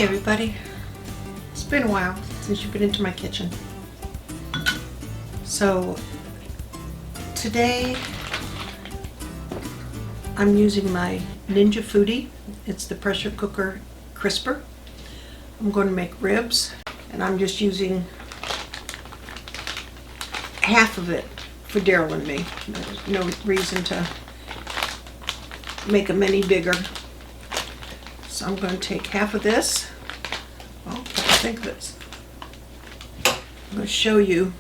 everybody. It's been a while since you've been into my kitchen. So today I'm using my Ninja Foodi. It's the pressure cooker crisper. I'm going to make ribs and I'm just using half of it for Daryl and me. There's no reason to make them any bigger. So I'm going to take half of this. Well, what do you think of this? I'm going to show you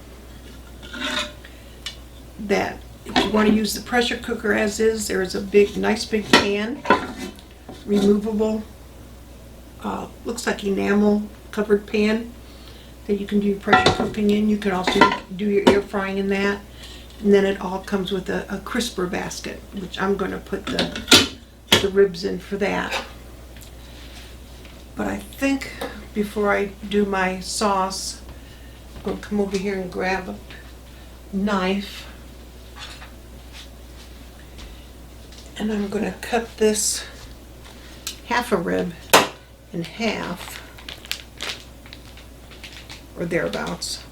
that if you want to use the pressure cooker as is, there's a nice big pan, removable, looks like enamel covered pan that you can do your pressure cooking in. You can also do your air frying in that. And then it all comes with a crisper basket, which I'm going to put the ribs in for that. But I think before I do my sauce, I'm going to come over here and grab a knife. And I'm going to cut this half a rib in half, or thereabouts.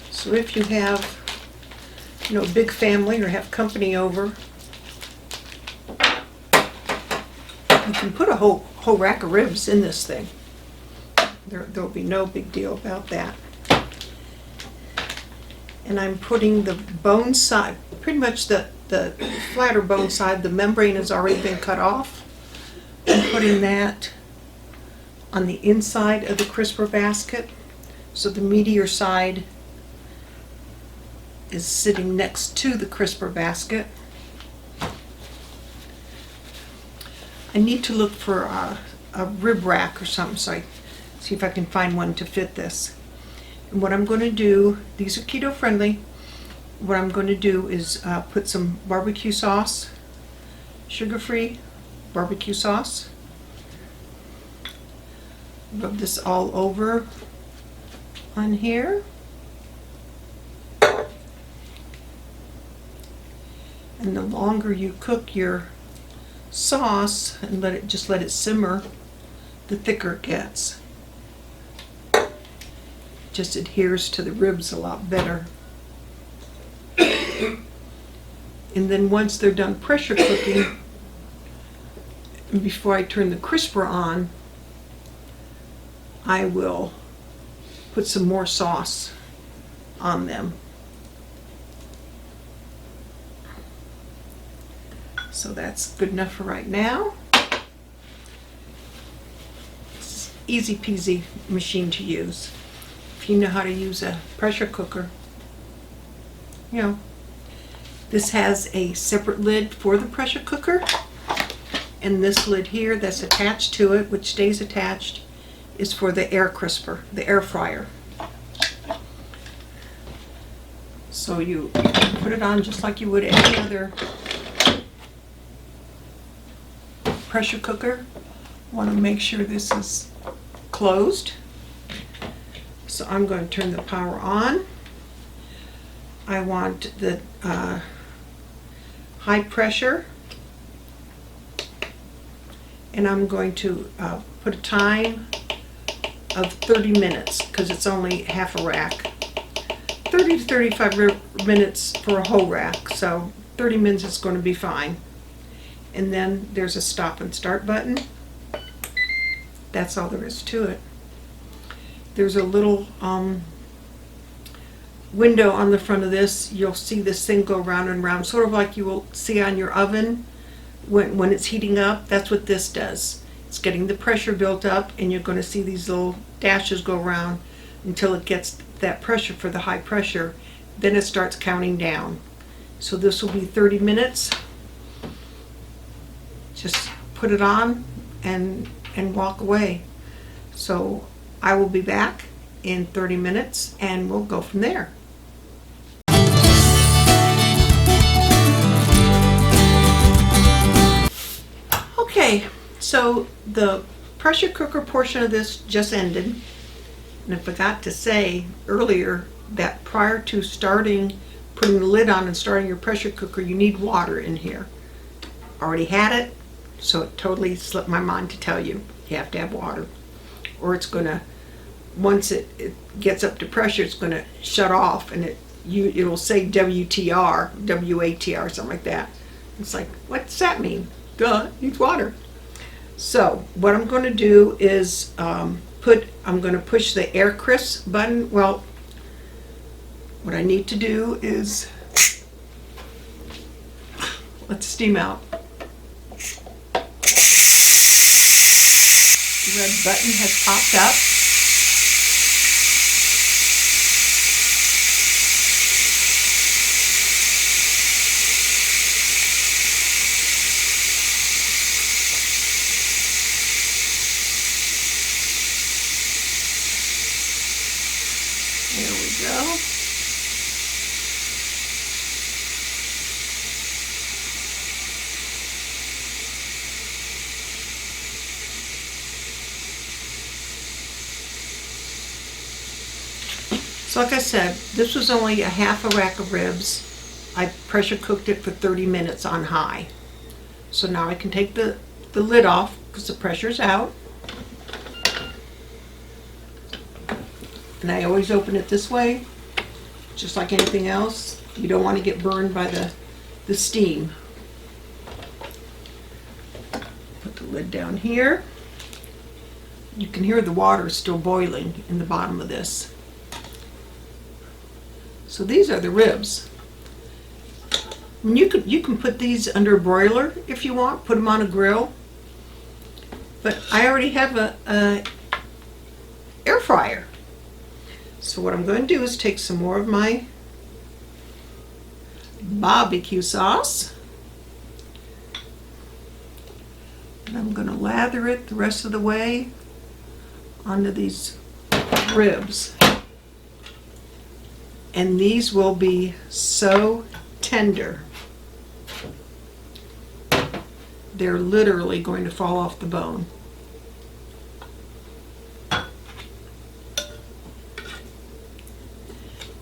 So if you have, a big family or have company over, you can put a whole rack of ribs in this thing. There'll be no big deal about that. And I'm putting the bone side, pretty much the flatter bone side, the membrane has already been cut off. I'm putting that on the inside of the crisper basket, so the meatier side is sitting next to the crisper basket. I need to look for a rib rack or something, so I see if I can find one to fit this. And what I'm going to do, these are keto friendly, what I'm going to do is put some barbecue sauce, sugar-free barbecue sauce. Rub this all over on here. And the longer you cook your sauce and let it simmer, the thicker it gets. It just adheres to the ribs a lot better. And then once they're done pressure cooking, and before I turn the crisper on, I will put some more sauce on them. So that's good enough for right now. It's an easy peasy machine to use. If you know how to use a pressure cooker. This has a separate lid for the pressure cooker. And this lid here that's attached to it, which stays attached, is for the air crisper, the air fryer. So you put it on just like you would any other pressure cooker. Want to make sure this is closed. So I'm going to turn the power on. I want the high pressure, and I'm going to put a time of 30 minutes because it's only half a rack. 30 to 35 minutes for a whole rack, so 30 minutes is going to be fine. And then there's a stop and start button. That's all there is to it. There's a little window on the front of this. You'll see this thing go round and round, sort of like you will see on your oven when it's heating up. That's what this does. It's getting the pressure built up, and you're going to see these little dashes go around until it gets that pressure for the high pressure. Then it starts counting down. So this will be 30 minutes. Just put it on and walk away. So I will be back in 30 minutes and we'll go from there. Okay, so the pressure cooker portion of this just ended. And I forgot to say earlier that prior to putting the lid on and starting your pressure cooker, you need water in here. Already had it, so it totally slipped my mind to tell you. You have to have water. Or it's gonna, once it gets up to pressure, it's gonna shut off and it'll say WTR, WATR, something like that. It's like, what's that mean? Duh, needs water. So what I'm going to do is I'm going to push the air crisp button. Well, what I need to do is let the steam out. The red button has popped up. There we go. So like I said, this was only a half a rack of ribs. I pressure cooked it for 30 minutes on high. So now I can take the lid off because the pressure's out. And I always open it this way, just like anything else. You don't want to get burned by the steam. Put the lid down here. You can hear the water still boiling in the bottom of this. So these are the ribs. And you can put these under a broiler if you want, put them on a grill. But I already have a air fryer. So what I'm going to do is take some more of my barbecue sauce. And I'm going to lather it the rest of the way onto these ribs. And these will be so tender. They're literally going to fall off the bone.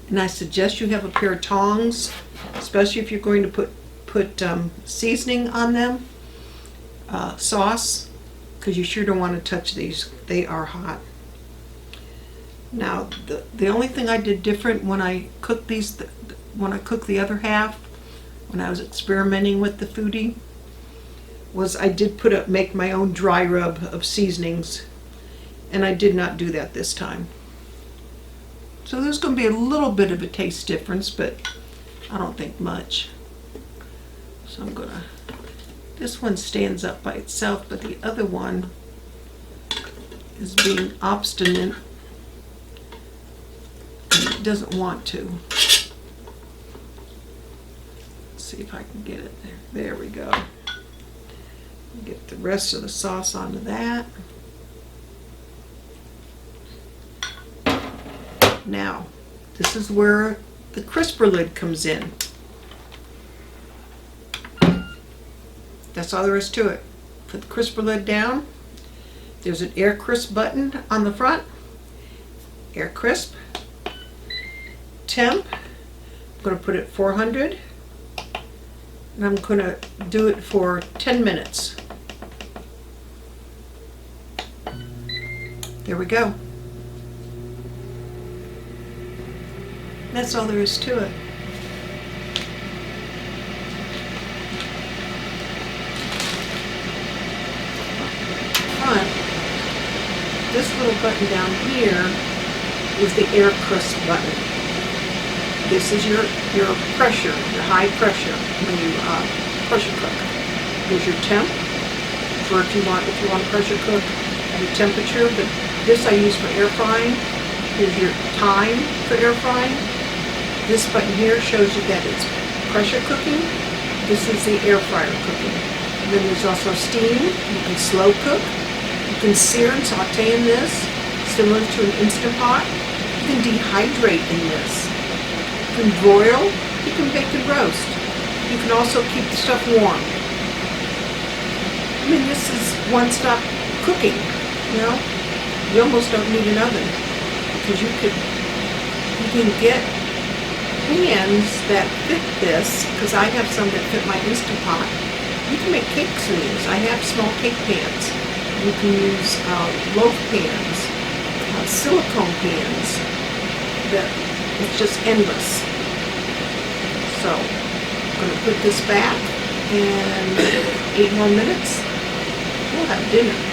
And I suggest you have a pair of tongs, especially if you're going to put seasoning on them, sauce, because you sure don't want to touch these. They are hot. Now, the only thing I did different when I cooked these, when I cooked the other half, when I was experimenting with the Foodi, was I did make my own dry rub of seasonings, and I did not do that this time. So there's going to be a little bit of a taste difference, but I don't think much. So I'm going to, this one stands up by itself, but the other one is being obstinate. It doesn't want to. Let's see if I can get it there. There we go. Get the rest of the sauce onto that. Now, this is where the crisper lid comes in. That's all there is to it. Put the crisper lid down. There's an air crisp button on the front. Air crisp. Temp. I'm going to put it 400. And I'm going to do it for 10 minutes. There we go. That's all there is to it. Front, this little button down here is the air crisp button. This is your pressure, your high pressure when you pressure cook. There's your temp for if you want to pressure cook at a temperature, but this I use for air frying. Here's your time for air frying. This button here shows you that it's pressure cooking. This is the air fryer cooking. And then there's also steam. You can slow cook. You can sear and saute in this, similar to an Instant Pot. You can dehydrate in this. You can broil. You can bake and roast. You can also keep the stuff warm. I mean, this is one-stop cooking, you know? You almost don't need an oven because you can get pans that fit this, because I have some that fit my Instant Pot. You can make cakes in these. I have small cake pans. You can use loaf pans, silicone pans. It's just endless. So I'm going to put this back, and 8 more minutes, we'll have dinner.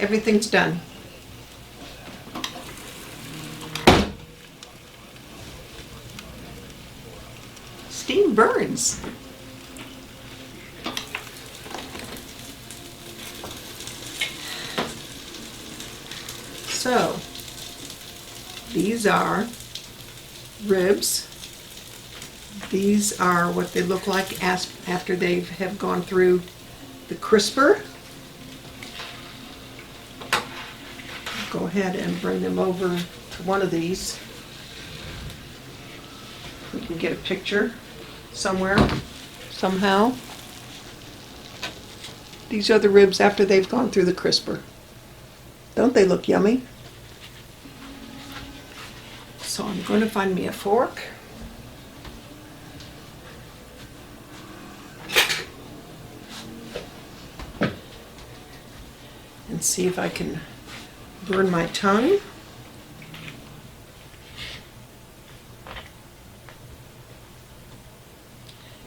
Everything's done. Steam burns. So, these are ribs. These are what they look like after they have gone through the crisper. Go ahead and bring them over to one of these. We can get a picture somewhere, somehow. These are the ribs after they've gone through the crisper. Don't they look yummy? So I'm going to find me a fork. And see if I can burn my tongue.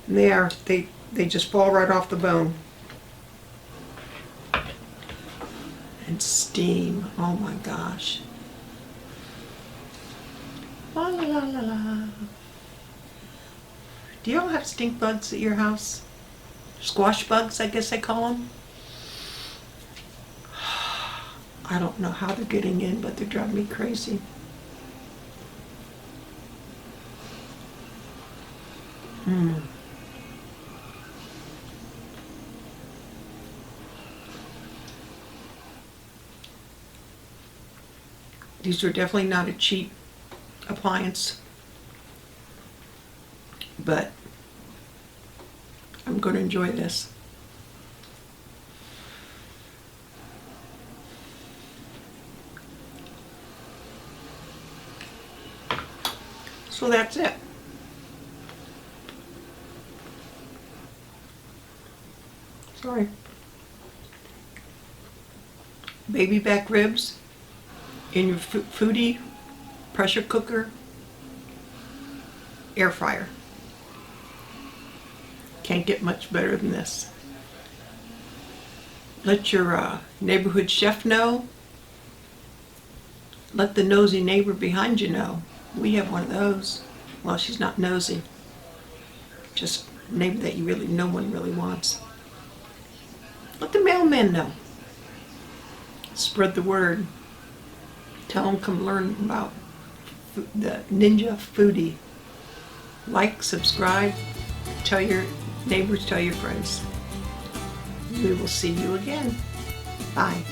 And they just fall right off the bone. And steam, oh my gosh. La la la la la. Do y'all have stink bugs at your house? Squash bugs, I guess they call them. I don't know how they're getting in, but they're driving me crazy. These are definitely not a cheap appliance, but I'm going to enjoy this. So that's it. Sorry. Baby back ribs in your Foodi pressure cooker, air fryer. Can't get much better than this. Let your neighborhood chef know. Let the nosy neighbor behind you know. We have one of those. Well, she's not nosy. Just a neighbor that no one really wants. Let the mailman know. Spread the word. Tell them come learn about the Ninja Foodi. Like, subscribe, tell your neighbors, tell your friends. We will see you again. Bye.